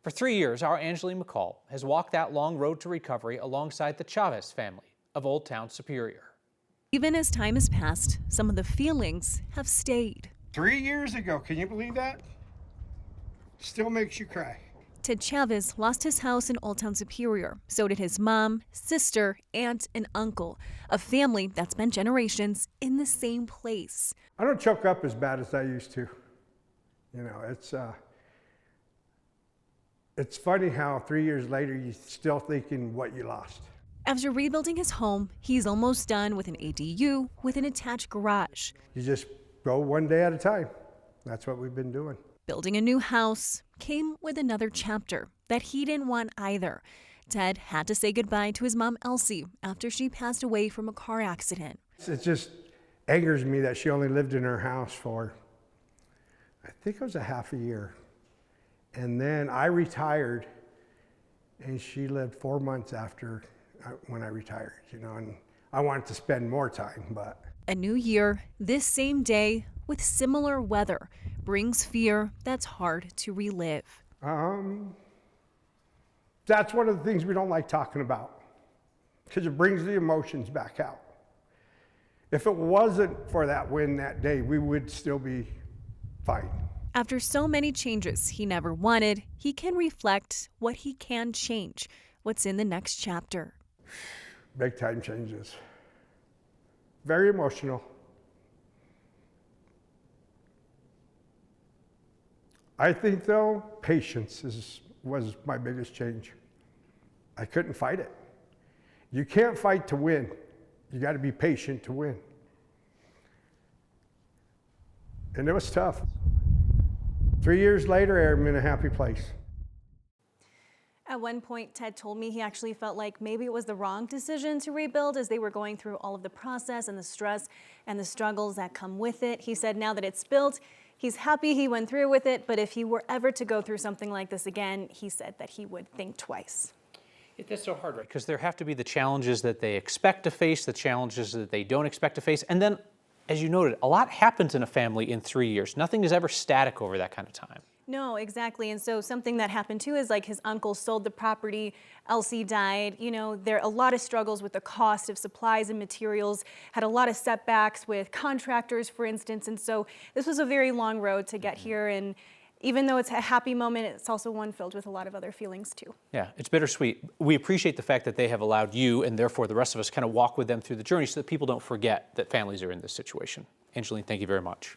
For 3 years, our Angeline McCall has walked that long road to recovery alongside the Chavez family of Old Town Superior. Even as time has passed, some of the feelings have stayed. 3 years ago, can you believe that? Still makes you cry. Ted Chavez lost his house in Old Town Superior. So did his mom, sister, aunt, and uncle, a family that's spent generations in the same place. I don't choke up as bad as I used to. You know, it's funny how 3 years later you're still thinking what you lost. After rebuilding his home, he's almost done with an ADU with an attached garage. You just go one day at a time. That's what we've been doing. Building a new house came with another chapter that he didn't want either. Ted had to say goodbye to his mom, Elsie, after she passed away from a car accident. It just angers me that she only lived in her house for, I think it was a half a year. And then I retired, and she lived 4 months after when I retired, you know, and I wanted to spend more time, but. A new year, this same day, with similar weather, brings fear that's hard to relive. That's one of the things we don't like talking about, because it brings the emotions back out. If it wasn't for that wind that day, we would still be fine. After so many changes he never wanted, he can reflect what he can change, what's in the next chapter. Big time changes. Very emotional. I think, though, patience was my biggest change. I couldn't fight it. You can't fight to win. You got to be patient to win. And it was tough. 3 years later, I'm in a happy place. At one point, Ted told me he actually felt like maybe it was the wrong decision to rebuild as they were going through all of the process and the stress and the struggles that come with it. He said now that it's built, he's happy he went through with it, but if he were ever to go through something like this again, he said that he would think twice. It's so hard, right? Because there have to be the challenges that they expect to face, the challenges that they don't expect to face, and then, as you noted, a lot happens in a family in 3 years. Nothing is ever static over that kind of time. No, exactly. And so something that happened too is like his uncle sold the property, Elsie died. You know, there are a lot of struggles with the cost of supplies and materials, had a lot of setbacks with contractors, for instance. And so this was a very long road to get here. And even though it's a happy moment, it's also one filled with a lot of other feelings too. Yeah, it's bittersweet. We appreciate the fact that they have allowed you and therefore the rest of us kind of walk with them through the journey so that people don't forget that families are in this situation. Angeline, thank you very much.